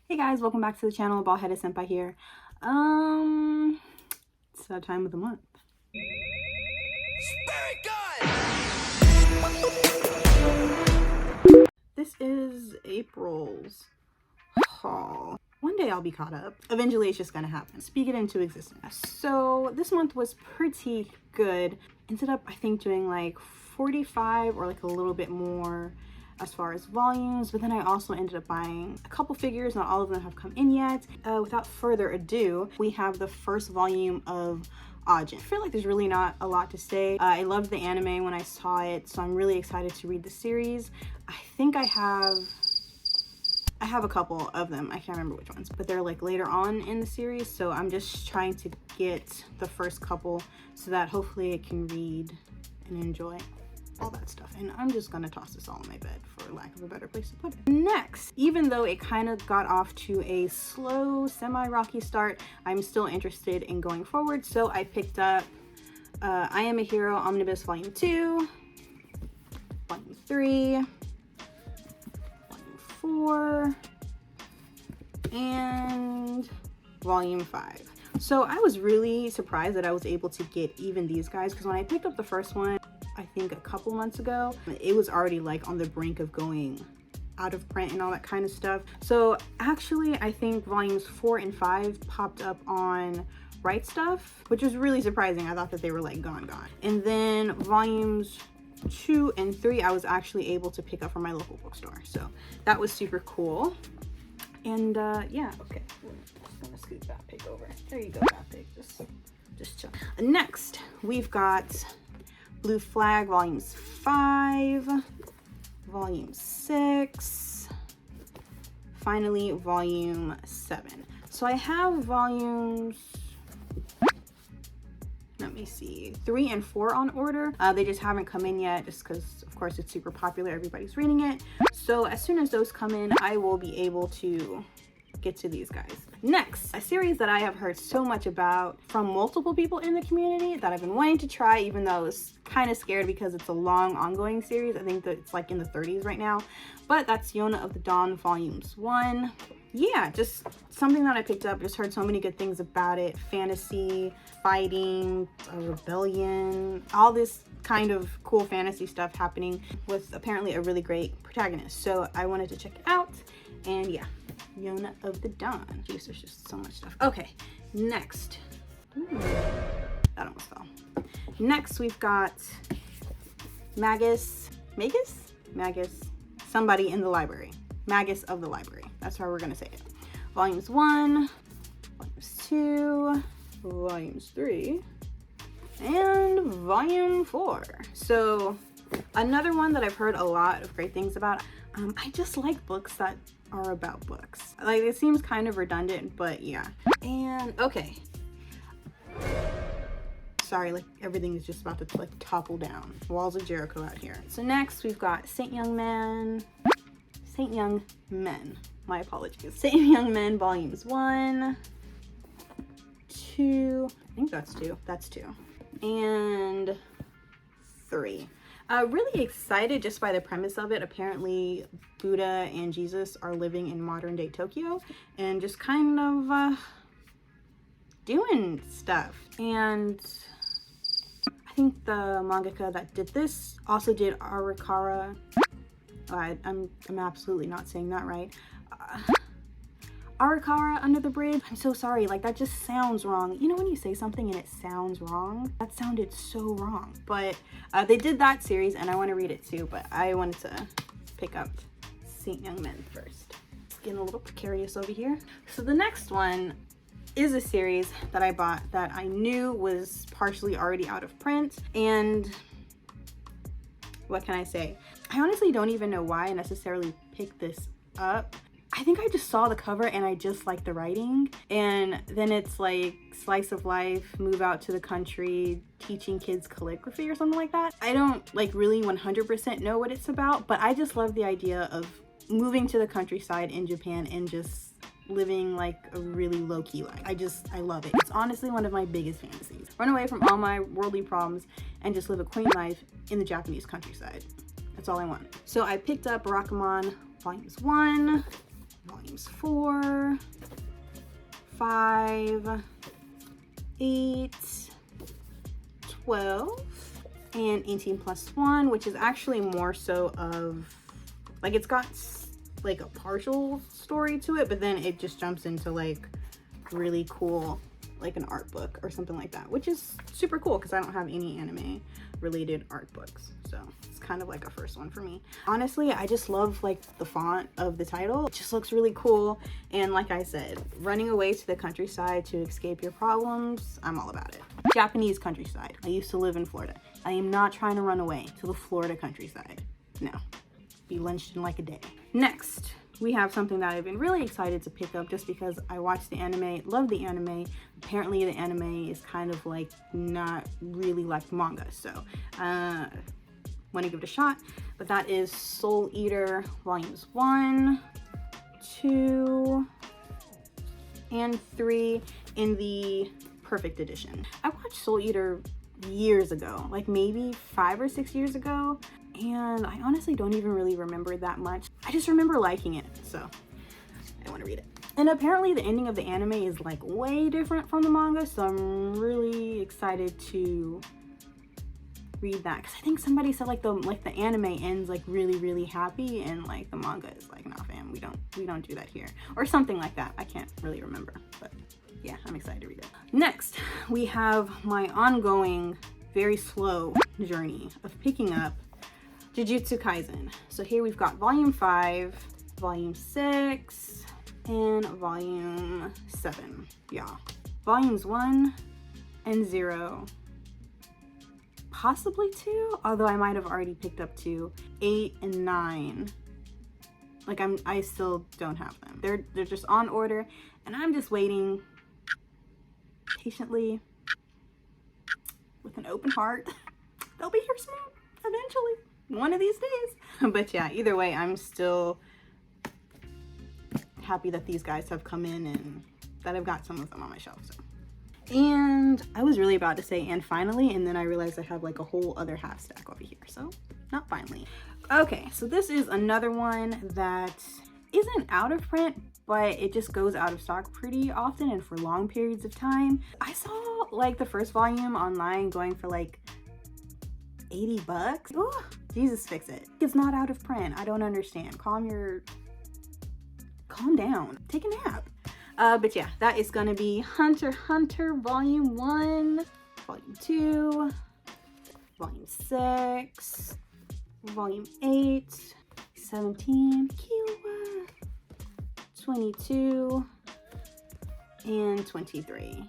Hey guys, welcome back to the channel. Bald-headed senpai here. It's that time of the month. This is April's haul. One day I'll be caught up. Eventually it's just gonna happen. Speak it into existence. So this month was pretty good. Ended up, I think, doing like 45 or like a little bit more as far as volumes, but then I also ended up buying a couple figures. Not all of them have come in yet. Without further ado, we have the first volume of ukochan. I feel like there's really not a lot to say. I loved the anime when I saw it, so I'm really excited to read the series. I think I have a couple of them. I can't remember which ones, but they're like later on in the series, so I'm just trying to get the first couple so that hopefully I can read and enjoy all that stuff. And I'm just gonna toss this all in my bed for lack of a better place to put it. Next, even though it kind of got off to a slow, semi-rocky start, I'm still interested in going forward, so I picked up I Am a Hero Omnibus Volume 2, Volume 3, Volume 4, and Volume 5. So I was really surprised that I was able to get even these guys, because when I picked up the first one, I think a couple months ago, it was already like on the brink of going out of print and all that kind of stuff. So actually, I think volumes 4 and 5 popped up on Right Stuff, which was really surprising. I thought that they were like gone. And then volumes 2 and 3, I was actually able to pick up from my local bookstore. So that was super cool. And yeah, okay. I'm gonna scoot that pig over. There you go, that pig. Just chill. Next, we've got Blue Flag Volumes 5, Volume 6, finally Volume 7. So I have volumes, let me see, 3 and 4 on order. They just haven't come in yet, just because of course it's super popular, everybody's reading it. So as soon as those come in, I will be able to get to these guys. Next, a series that I have heard so much about from multiple people in the community that I've been wanting to try, even though I was kind of scared because it's a long ongoing series. I think that it's like in the 30s right now, but that's Jonah of the Dawn Volumes 1. Yeah, just something that I picked up. Just heard so many good things about it. Fantasy, fighting, a rebellion, all this kind of cool fantasy stuff happening with apparently a really great protagonist. So I wanted to check it out, and yeah, Jonah of the Dawn. Jeez, there's just so much stuff. Okay, next. Ooh, that almost fell. Next, we've got Magus, somebody in the library. Magus of the Library. That's how we're gonna say it. Volumes 1, Volumes 2, Volumes 3, and Volume 4. So another one that I've heard a lot of great things about. I just like books that are about books. Like, it seems kind of redundant, but yeah. And okay. Sorry, like everything is just about to like topple down. Walls of Jericho out here. So next we've got Saint Young Men, my apologies. Saint Young Men Volumes 1, 2, I think that's 2, and 3. Really excited just by the premise of it. Apparently Buddha and Jesus are living in modern day Tokyo and just kind of doing stuff. And I think the mangaka that did this also did Arikara. I'm absolutely not saying that right. Arikara Under the Bridge. I'm so sorry, like that just sounds wrong. You know when you say something and it sounds wrong? That sounded so wrong. But they did that series and I want to read it too, but I wanted to pick up Saint Young Men first. It's getting a little precarious over here. So the next one is a series that I bought that I knew was partially already out of print, and what can I say? I honestly don't even know why I necessarily picked this up. I think I just saw the cover and I just liked the writing, and then it's like slice of life, move out to the country, teaching kids calligraphy or something like that. I don't like really 100% know what it's about, but I just love the idea of moving to the countryside in Japan and just living like a really low-key life. I love it. It's honestly one of my biggest fantasies. Run away from all my worldly problems and just live a quaint life in the Japanese countryside. That's all I want. So I picked up Barakamon Volumes 1, volumes 4, 5, 8, 12, and 18+1, which is actually more so of, like, it's got like a partial story to it, but then it just jumps into like really cool, like an art book or something like that, which is super cool because I don't have any anime related art books, so it's kind of like a first one for me. Honestly, I just love like the font of the title. It just looks really cool, and like I said, running away to the countryside to escape your problems, I'm all about it. Japanese countryside. I used to live in Florida. I am not trying to run away to the Florida countryside. No, be lynched in like a day. Next, we have something that I've been really excited to pick up just because I watched the anime, love the anime. Apparently the anime is kind of like not really like manga, so want to give it a shot. But that is Soul Eater volumes 1, 2, and 3 in the perfect edition. I watched Soul Eater years ago, like maybe 5 or 6 years ago, and I honestly don't even really remember that much. I just remember liking it, so I want to read it. And apparently the ending of the anime is like way different from the manga, so I'm really excited to read that, because I think somebody said like the anime ends like really happy, and like the manga is like, nah fam, we don't do that here, or something like that. I can't really remember, but yeah, I'm excited to read it. Next, we have my ongoing, very slow journey of picking up Jujutsu Kaisen. So here we've got volume 5, volume 6, and volume 7. Yeah, volumes 1 and 0, possibly 2, although I might have already picked up 2, 8 and 9. Like I still don't have them. They're just on order, and I'm just waiting patiently with an open heart. They'll be here soon, eventually, one of these days. But yeah, either way, I'm still happy that these guys have come in and that I've got some of them on my shelf. So, and I was really about to say and finally, and then I realized I have like a whole other half stack over here, so not finally. Okay, so this is another one that isn't out of print, but it just goes out of stock pretty often and for long periods of time. I saw like the first volume online going for like $80. Oh, Jesus, fix it. It's not out of print. I don't understand. Calm down. Take a nap. But yeah, that is gonna be Hunter x Hunter volume 1, volume 2, volume 6, volume 8, 17, Killua, 22, and 23.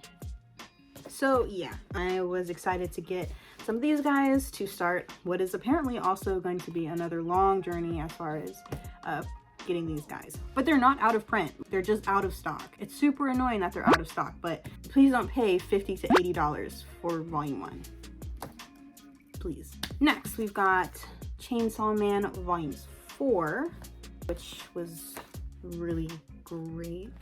So yeah, I was excited to get some of these guys to start what is apparently also going to be another long journey as far as getting these guys. But they're not out of print, they're just out of stock. It's super annoying that they're out of stock, but please don't pay $50 to $80 for volume 1. Please. Next, we've got Chainsaw Man volumes 4, which was really great.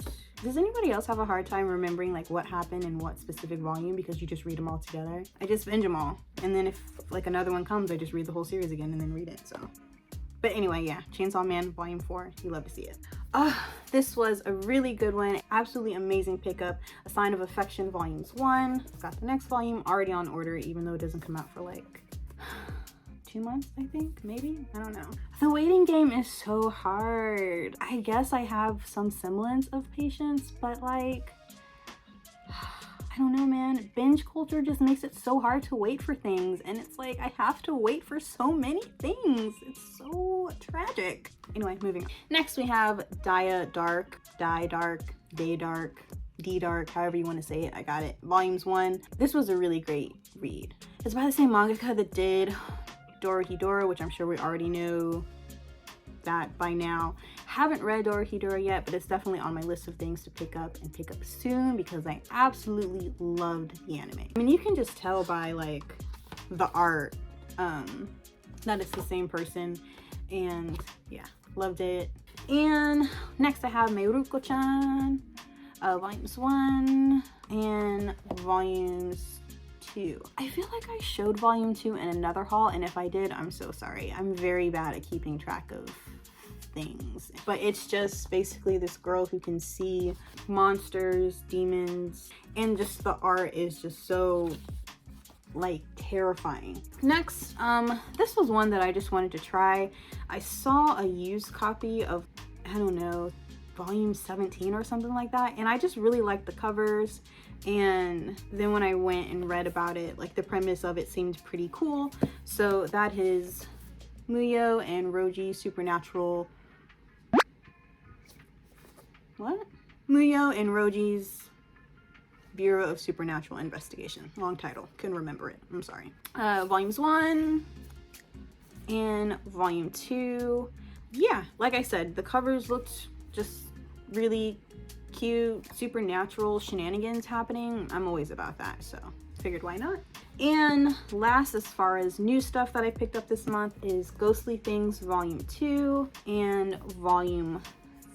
Does anybody else have a hard time remembering like what happened in what specific volume because you just read them all together? I just binge them all, and then if like another one comes, I just read the whole series again and then read it. So, but anyway, yeah, Chainsaw Man volume 4, you love to see it. This was a really good one, absolutely amazing pickup. A Sign of Affection volumes 1, got the next volume already on order, even though it doesn't come out for like 2 months, I think, maybe, I don't know. The waiting game is so hard. I guess I have some semblance of patience, but like, I don't know, man. Binge culture just makes it so hard to wait for things, and it's like I have to wait for so many things. It's so tragic. Anyway, moving on. Next, we have Daya Dark, Daya Dark, Day Dark, D Dark, however you want to say it. I got it. Volumes 1. This was a really great read. It's by the same mangaka that did Dorohedoro, which I'm sure we already know that by now. Haven't read Dorohedoro yet, but it's definitely on my list of things to pick up and pick up soon because I absolutely loved the anime. I mean, you can just tell by like the art that it's the same person, and yeah, loved it. And next I have ukochan volumes 1 and volumes 2. I feel like I showed volume 2 in another haul, and if I did, I'm so sorry. I'm very bad at keeping track of things, but it's just basically this girl who can see monsters, demons, and just the art is just so like terrifying. Next, this was one that I just wanted to try. I saw a used copy of, I don't know, volume 17 or something like that, and I just really liked the covers. And then when I went and read about it, like the premise of it seemed pretty cool. So that is Muyo and Roji Supernatural. What? Muyo and Roji's Bureau of Supernatural Investigation. Long title. Couldn't remember it. I'm sorry. Volumes 1 and Volume 2. Yeah, like I said, the covers looked just really cute, supernatural shenanigans happening. I'm always about that, so figured why not. And last, as far as new stuff that I picked up this month, is Ghostly Things Volume 2 and Volume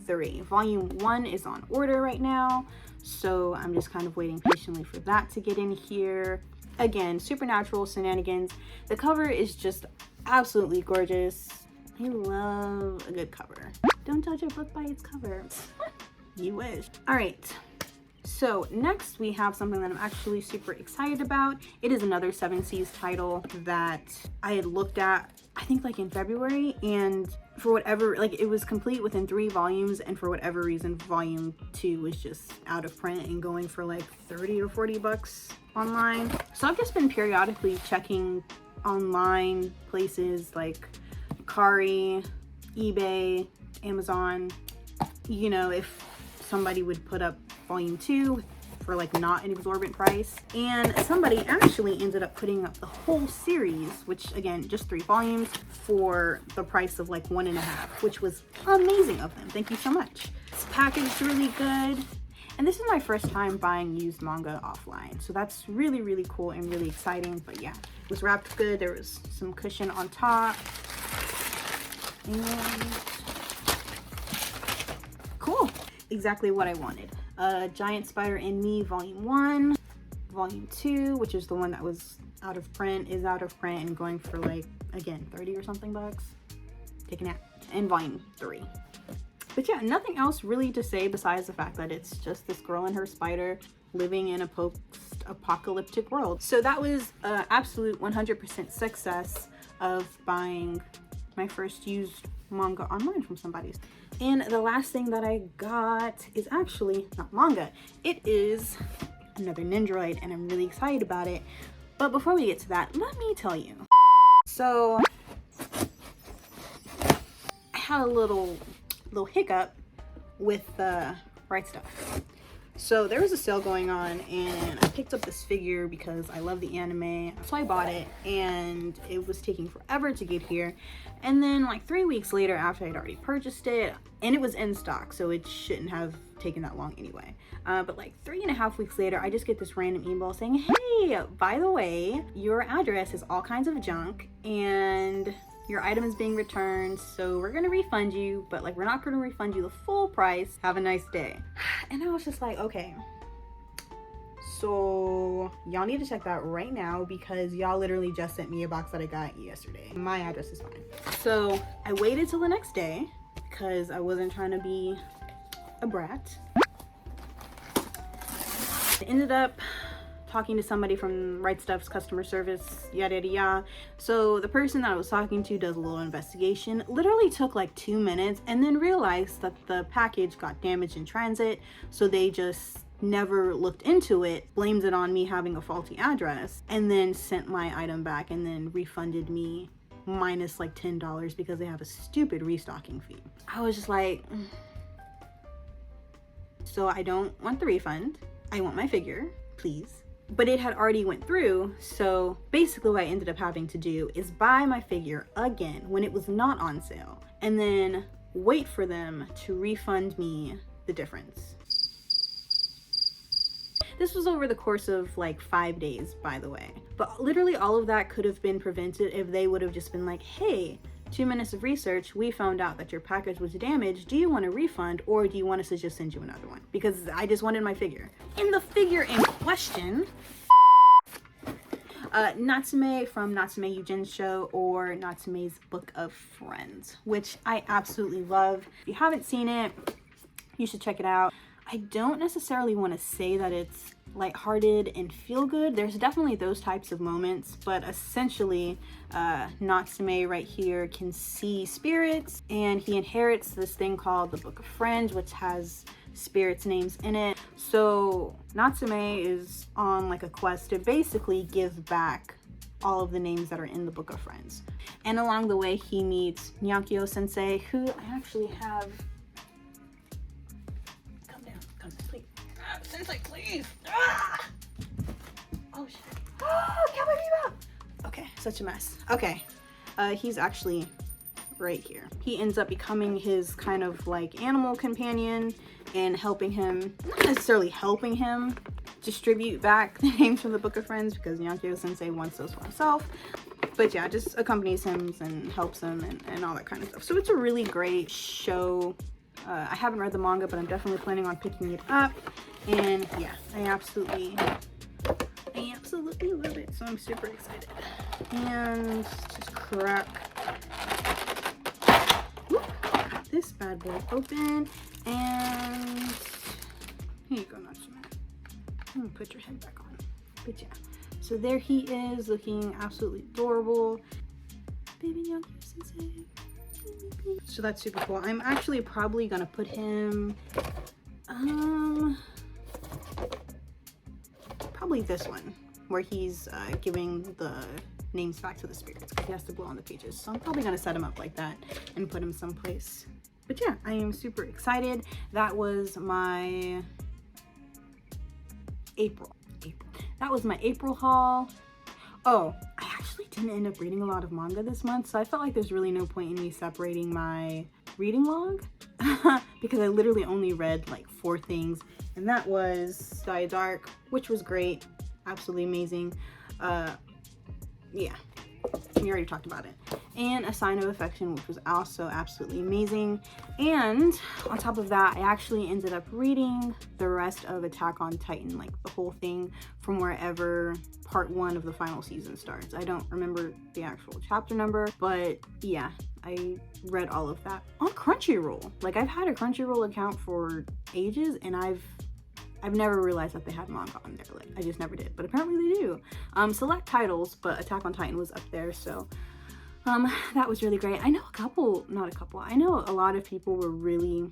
3. Volume 1 is on order right now, so I'm just kind of waiting patiently for that to get in here. Again, supernatural shenanigans. The cover is just absolutely gorgeous. I love a good cover. Don't judge a book by its cover. You wish. All right, so next we have something that I'm actually super excited about. It is another 7 Seas title that I had looked at, I think like in February, and for whatever, like it was complete within 3 volumes, and for whatever reason volume 2 was just out of print and going for like 30 or 40 bucks online. So I've just been periodically checking online places like Kari, eBay, Amazon, you know, if somebody would put up volume 2 for like not an exorbitant price. And somebody actually ended up putting up the whole series, which again, just 3 volumes, for the price of like 1.5, which was amazing of them. Thank you so much. This package is really good. And this is my first time buying used manga offline. So that's really, really cool and really exciting. But yeah, it was wrapped good. There was some cushion on top. And cool. Exactly what I wanted. Giant Spider and Me Volume 1, Volume 2, which is the one that was out of print, is out of print and going for like, again, 30 or something bucks. Take a nap. And Volume 3. But yeah, nothing else really to say besides the fact that it's just this girl and her spider living in a post-apocalyptic world. So that was an absolute 100% success of buying my first used manga online from somebody. And the last thing that I got is actually not manga. It is another Nendoroid, and I'm really excited about it. But before we get to that, let me tell you. So I had a little hiccup with the Right Stuff. So there was a sale going on, and I picked up this figure because I love the anime. So I bought it, and it was taking forever to get here. And then like 3 weeks later, after I'd already purchased it, and it was in stock, so it shouldn't have taken that long anyway. But like 3.5 weeks later, I just get this random email saying, hey, by the way, your address is all kinds of junk, and your item is being returned, so we're gonna refund you, but like we're not gonna refund you the full price. Have a nice day. And I was just like, okay, so y'all need to check that right now, because y'all literally just sent me a box that I got yesterday. My address is fine. So I waited till the next day because I wasn't trying to be a brat. I ended up talking to somebody from Right Stuff's customer service, yada yada yada. So the person that I was talking to does a little investigation. Literally took like 2 minutes, and then realized that the package got damaged in transit, so they just never looked into it, blamed it on me having a faulty address, and then sent my item back and then refunded me minus like $10 because they have a stupid restocking fee. I was just like, so I don't want the refund. I want my figure, please. But it had already went through, so basically what I ended up having to do is buy my figure again when it was not on sale, and then wait for them to refund me the difference. This was over the course of like 5 days, by the way. But literally all of that could have been prevented if they would have just been like, hey, 2 minutes of research, we found out that your package was damaged. Do you want a refund, or do you want us to just send you another one? Because I just wanted my figure. And the figure in question, Natsume from Natsume Yujin Show, or Natsume's Book of Friends, which I absolutely love. If you haven't seen it, you should check it out. I don't necessarily want to say that it's lighthearted and feel good. There's definitely those types of moments, but essentially Natsume right here can see spirits, and he inherits this thing called the Book of Friends, which has spirits' names in it. So Natsume is on like a quest to basically give back all of the names that are in the Book of Friends. And along the way he meets Nyankyo sensei, who I actually have. Please. Sensei, please. Ah! Oh shit. Oh, can't wake me up. Okay, such a mess. Okay, he's actually right here. He ends up becoming his kind of like animal companion and helping him, not necessarily helping him distribute back the names from the Book of Friends, because Nyankyo sensei wants those for himself. But yeah, just accompanies him and helps him and all that kind of stuff. So it's a really great show. I haven't read the manga, but I'm definitely planning on picking it up. And yeah, I absolutely love it. So I'm super excited. And just crack this bad boy open. And here you go, Natsume. I'm gonna put your head back on. But yeah, so there he is, looking absolutely adorable. Baby Nyankyo sensei. So that's super cool. I'm actually probably gonna put him probably this one, where he's giving the names back to the spirits, because he has to blow on the pages. So I'm probably gonna set him up like that and put him someplace. But yeah, I am super excited. That was my April. That was my April haul. Oh, I actually didn't end up reading a lot of manga this month, so I felt like there's really no point in me separating my reading log because I literally only read like 4 things, and that was Daya Dark, which was great, absolutely amazing. Yeah, we already talked about it. And A Sign of Affection, which was also absolutely amazing. And on top of that, I actually ended up reading the rest of Attack on Titan, like the whole thing from wherever part 1 of the final season starts. I don't remember the actual chapter number, but yeah, I read all of that on Crunchyroll. Like, I've had a Crunchyroll account for ages, and I've never realized that they had manga on there. Like, I just never did, but apparently they do. Select titles, but Attack on Titan was up there, so that was really great. I know I know a lot of people were really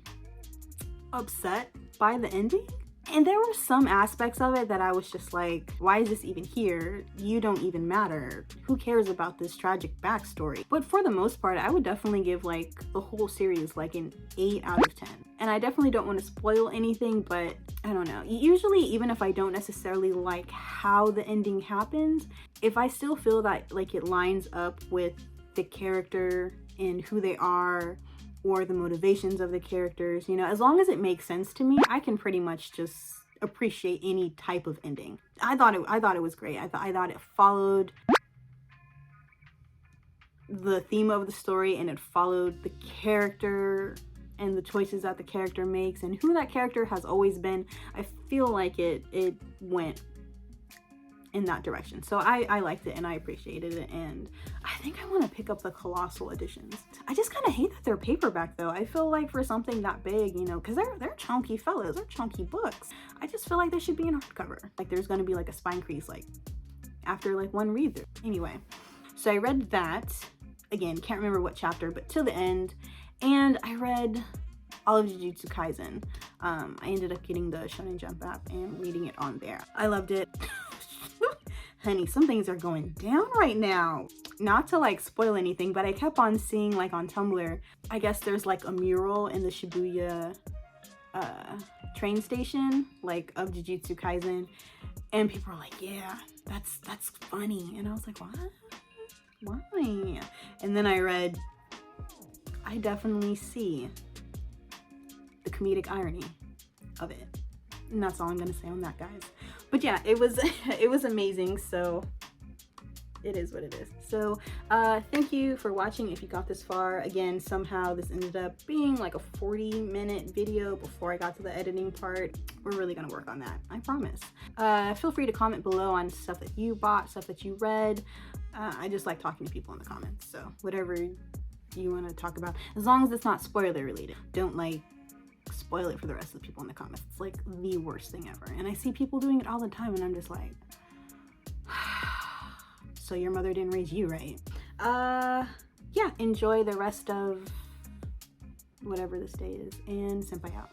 upset by the ending, and there were some aspects of it that I was just like, why is this even here? You don't even matter. Who cares about this tragic backstory? But for the most part, I would definitely give like the whole series like an 8 out of 10. And I definitely don't want to spoil anything, but I don't know. Usually, even if I don't necessarily like how the ending happens, if I still feel that like it lines up with the character and who they are, or the motivations of the characters, you know, as long as it makes sense to me, I can pretty much just appreciate any type of ending. I thought it was great. I thought it followed the theme of the story, and it followed the character and the choices that the character makes and who that character has always been. I feel like it went in that direction. So I liked it and I appreciated it, and I think I want to pick up the Colossal editions. I just kind of hate that they're paperback though. I feel like for something that big, you know, because they're chunky fellas, they're chunky books. I just feel like they should be in hardcover. Like there's going to be like a spine crease like after like one read through. Anyway, so I read that. Again, can't remember what chapter, but till the end. And I read all of Jujutsu Kaisen. I ended up getting the Shonen Jump app and reading it on there. I loved it. Honey, some things are going down right now. Not to like spoil anything, but I kept on seeing like on Tumblr, I guess there's like a mural in the Shibuya train station, like of Jujutsu Kaisen, and people are like, yeah, that's funny. And I was like, what? Why? And then I read, I definitely see the comedic irony of it. And that's all I'm gonna say on that, guys. But yeah, it was amazing. So it is what it is. So thank you for watching if you got this far. Again, somehow this ended up being like a 40-minute video before I got to the editing part. We're really gonna work on that, I promise. Feel free to comment below on stuff that you bought, stuff that you read. I just like talking to people in the comments, so whatever you want to talk about, as long as it's not spoiler related. Don't like spoil it for the rest of the people in the comments. It's like the worst thing ever, and I see people doing it all the time, and I'm just like, so your mother didn't raise you right. Yeah, enjoy the rest of whatever this day is, and senpai out.